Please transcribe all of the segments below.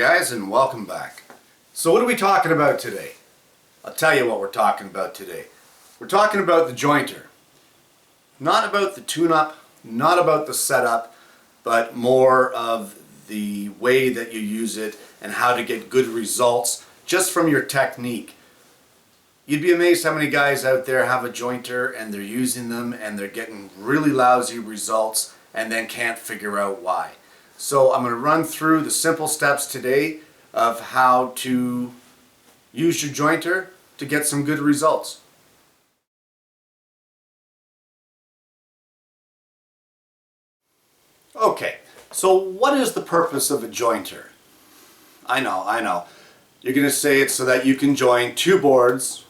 guys, and welcome back. So what are we talking about today? I'll tell you what we're talking about today. We're talking about the jointer. Not about the tune-up, not about the setup, but more of the way that you use it and how to get good results just from your technique. You'd be amazed how many guys out there have a jointer and they're using them and they're getting really lousy results and then can't figure out why. So I'm going to run through the simple steps today of how to use your jointer to get some good results. Okay, so what is the purpose of a jointer? I know. You're going to say it's so that you can join two boards,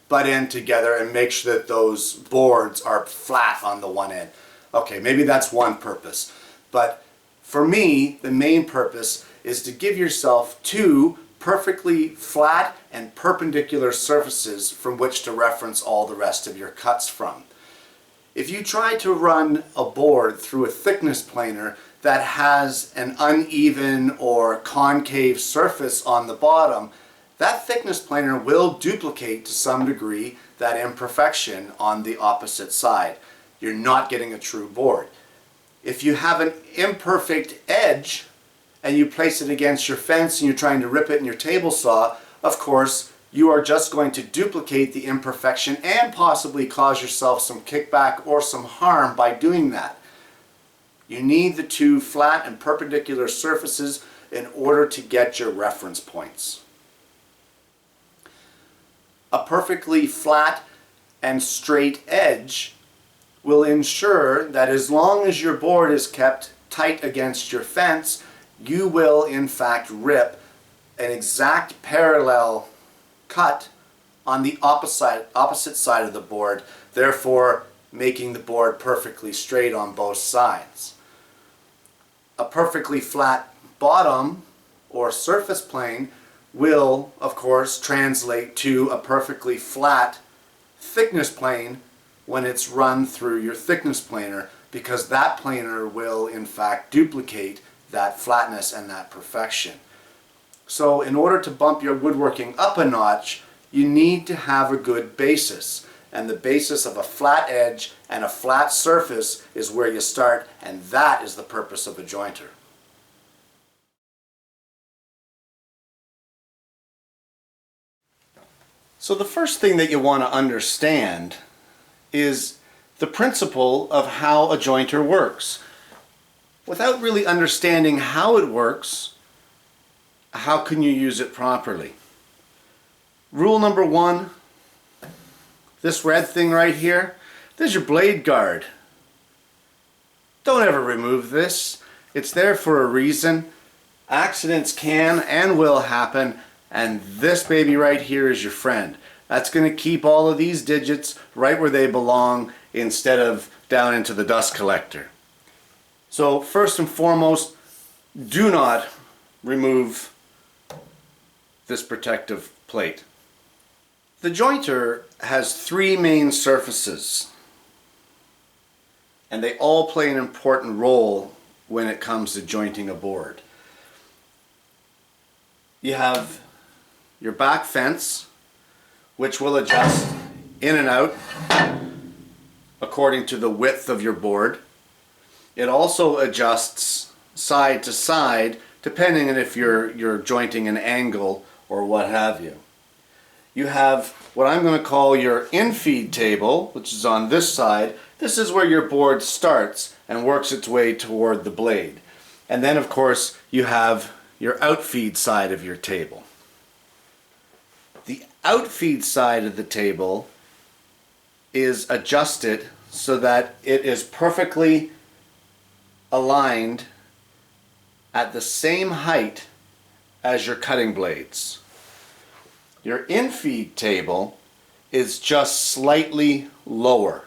butt end together, and make sure that those boards are flat on the one end. Okay, maybe that's one purpose. But for me, the main purpose is to give yourself two perfectly flat and perpendicular surfaces from which to reference all the rest of your cuts from. If you try to run a board through a thickness planer that has an uneven or concave surface on the bottom, that thickness planer will duplicate to some degree that imperfection on the opposite side. You're not getting a true board. If you have an imperfect edge and you place it against your fence and you're trying to rip it in your table saw, of course, you are just going to duplicate the imperfection and possibly cause yourself some kickback or some harm by doing that. You need the two flat and perpendicular surfaces in order to get your reference points. A perfectly flat and straight edge will ensure that as long as your board is kept tight against your fence, you will in fact rip an exact parallel cut on the opposite side of the board, therefore making the board perfectly straight on both sides. A perfectly flat bottom or surface plane will, of course, translate to a perfectly flat thickness plane when it's run through your thickness planer, because that planer will in fact duplicate that flatness and that perfection. So in order to bump your woodworking up a notch, you need to have a good basis. And the basis of a flat edge and a flat surface is where you start, and that is the purpose of a jointer. So the first thing that you want to understand is the principle of how a jointer works. Without really understanding how it works, how can you use it properly? Rule number one, this red thing right here, this is your blade guard. Don't ever remove this. It's there for a reason. Accidents can and will happen, and this baby right here is your friend. That's going to keep all of these digits right where they belong instead of down into the dust collector. So first and foremost, do not remove this protective plate. The jointer has three main surfaces, and they all play an important role when it comes to jointing a board. You have your back fence, which will adjust in and out according to the width of your board. It also adjusts side to side depending on if you're jointing an angle or what have you. You have what I'm going to call your infeed table, which is on this side. This is where your board starts and works its way toward the blade. And then of course you have your outfeed side of your table. The outfeed side of the table is adjusted so that it is perfectly aligned at the same height as your cutting blades. Your infeed table is just slightly lower,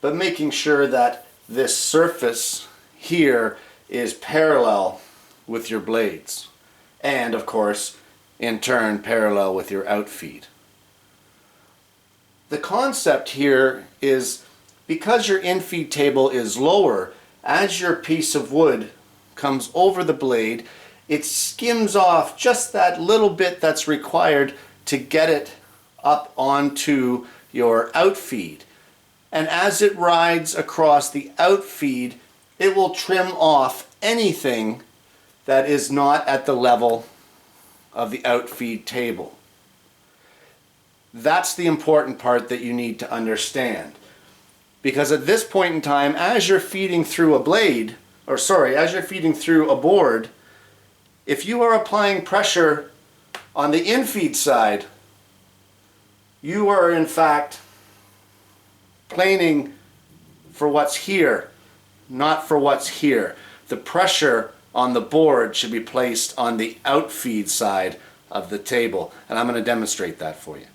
but making sure that this surface here is parallel with your blades, and of course in turn parallel with your outfeed. The concept here is because your infeed table is lower, as your piece of wood comes over the blade, it skims off just that little bit that's required to get it up onto your outfeed. And as it rides across the outfeed, it will trim off anything that is not at the level of the outfeed table. That's the important part that you need to understand. Because at this point in time, as you're feeding through a blade, as you're feeding through a board, if you are applying pressure on the infeed side, you are in fact planing for what's here, not for what's here. The pressure on the board should be placed on the outfeed side of the table, and I'm going to demonstrate that for you.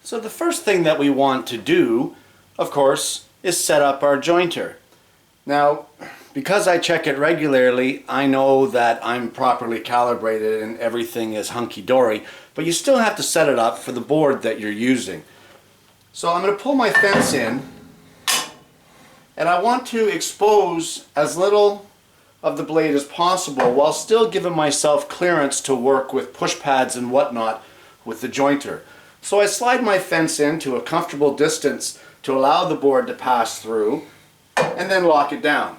So the first thing that we want to do, of course, is set up our jointer. Now, because I check it regularly, I know that I'm properly calibrated and everything is hunky-dory, but you still have to set it up for the board that you're using. So I'm going to pull my fence in, and I want to expose as little of the blade as possible while still giving myself clearance to work with push pads and whatnot with the jointer. So I slide my fence in to a comfortable distance to allow the board to pass through, and then lock it down.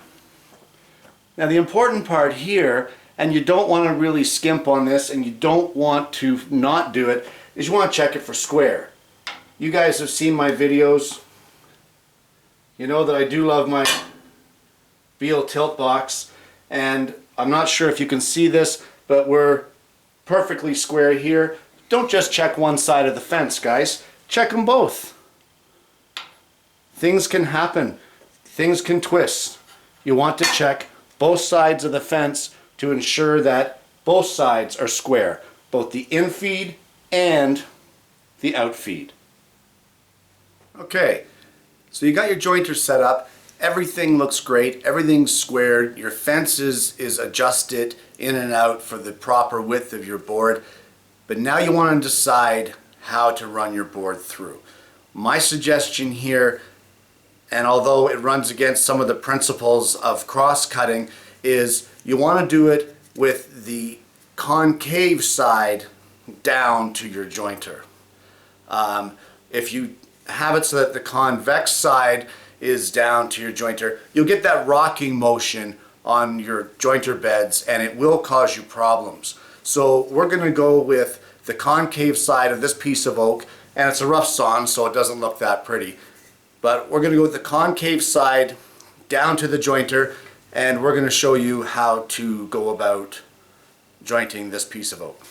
Now the important part here, and you don't want to really skimp on this and you don't want to not do it, is you want to check it for square. You guys have seen my videos. You know that I do love my Beal tilt box, and I'm not sure if you can see this, but we're perfectly square here. Don't just check one side of the fence, guys. Check them both. Things can happen. Things can twist. You want to check both sides of the fence to ensure that both sides are square, both the infeed and the outfeed. Okay, so you got your jointer set up. Everything looks great. Everything's squared. Your fence is adjusted in and out for the proper width of your board. But now you want to decide how to run your board through. My suggestion here, and although it runs against some of the principles of cross-cutting, is you want to do it with the concave side down to your jointer. If you have it so that the convex side is down to your jointer, you'll get that rocking motion on your jointer beds and it will cause you problems. So we're going to go with the concave side of this piece of oak, and it's a rough sawn so it doesn't look that pretty. But we're going to go with the concave side down to the jointer, and we're going to show you how to go about jointing this piece of oak.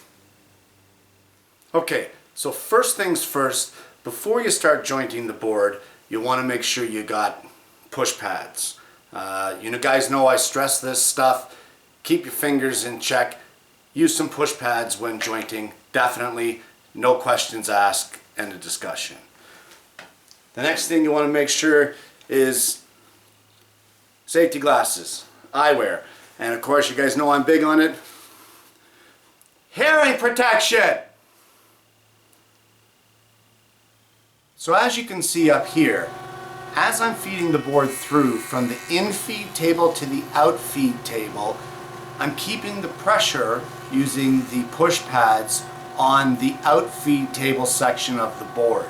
Okay, so first things first, before you start jointing the board, you want to make sure you got push pads. You guys know I stress this stuff. Keep your fingers in check. Use some push pads when jointing. Definitely, no questions asked, and a discussion. The next thing you want to make sure is safety glasses, eyewear, and of course you guys know I'm big on it. Hearing protection! So as you can see up here, as I'm feeding the board through from the infeed table to the outfeed table, I'm keeping the pressure using the push pads on the outfeed table section of the board.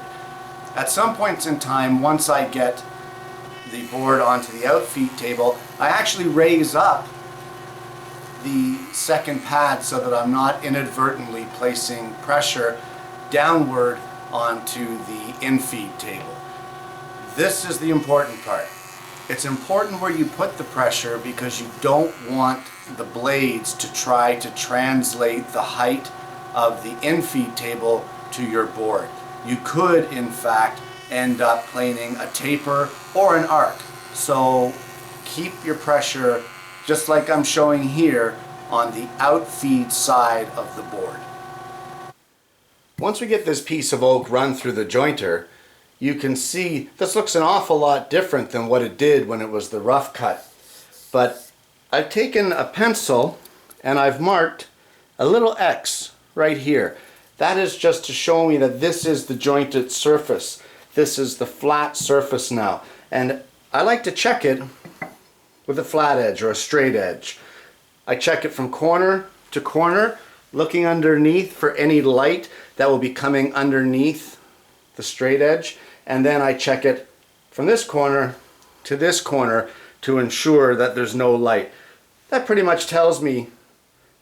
At some points in time, once I get the board onto the outfeed table, I actually raise up the second pad so that I'm not inadvertently placing pressure downward onto the infeed table. This is the important part. It's important where you put the pressure because you don't want the blades to try to translate the height of the infeed table to your board. You could, in fact, end up planing a taper or an arc. So keep your pressure, just like I'm showing here, on the outfeed side of the board. Once we get this piece of oak run through the jointer, you can see this looks an awful lot different than what it did when it was the rough cut. But I've taken a pencil and I've marked a little X right here. That is just to show me that this is the jointed surface. This is the flat surface now. And I like to check it with a flat edge or a straight edge. I check it from corner to corner, looking underneath for any light that will be coming underneath the straight edge, and then I check it from this corner to this corner to ensure that there's no light. That pretty much tells me,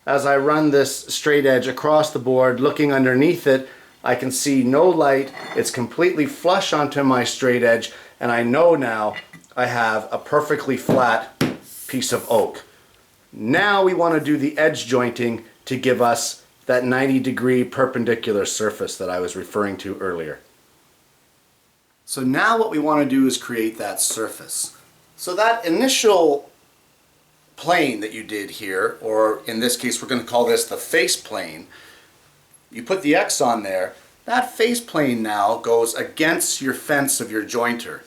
as I run this straight edge across the board, looking underneath it, I can see no light. It's completely flush onto my straight edge, and I know now I have a perfectly flat piece of oak. Now we want to do the edge jointing to give us that 90-degree perpendicular surface that I was referring to earlier. So now what we want to do is create that surface. So that initial plane that you did here, or in this case we're going to call this the face plane, you put the X on there, that face plane now goes against your fence of your jointer.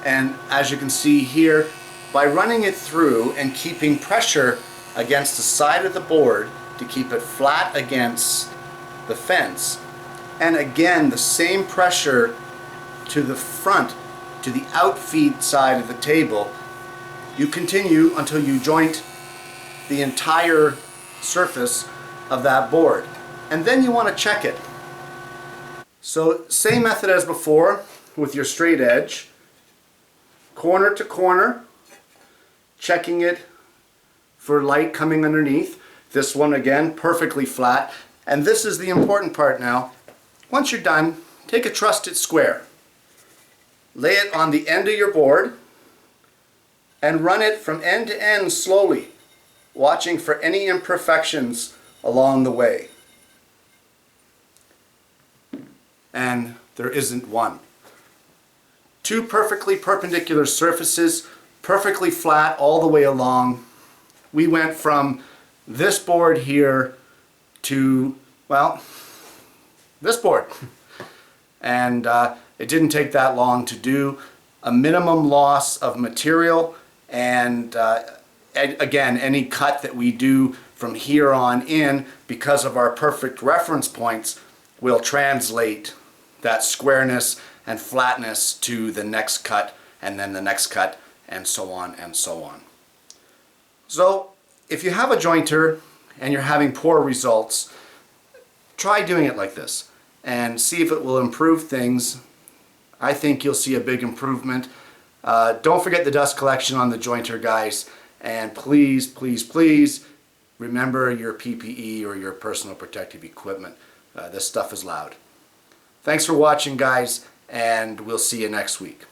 And as you can see here, by running it through and keeping pressure against the side of the board to keep it flat against the fence, and again the same pressure to the front, to the outfeed side of the table, you continue until you joint the entire surface of that board. And then you want to check it. So same method as before with your straight edge, corner to corner, checking it for light coming underneath. This one again, perfectly flat. And this is the important part now. Once you're done, take a trusted square. Lay it on the end of your board and run it from end to end slowly, watching for any imperfections along the way. And there isn't one. Two perfectly perpendicular surfaces, perfectly flat all the way along. We went from this board here to, well, this board. And it didn't take that long to do. A minimum loss of material, and again, any cut that we do from here on in, because of our perfect reference points, will translate that squareness and flatness to the next cut, and then the next cut, and so on and so on. So if you have a jointer and you're having poor results, try doing it like this and see if it will improve things. I think you'll see a big improvement. Don't forget the dust collection on the jointer, guys, and please, please, please remember your PPE or your personal protective equipment. This stuff is loud. Thanks for watching, guys, and we'll see you next week.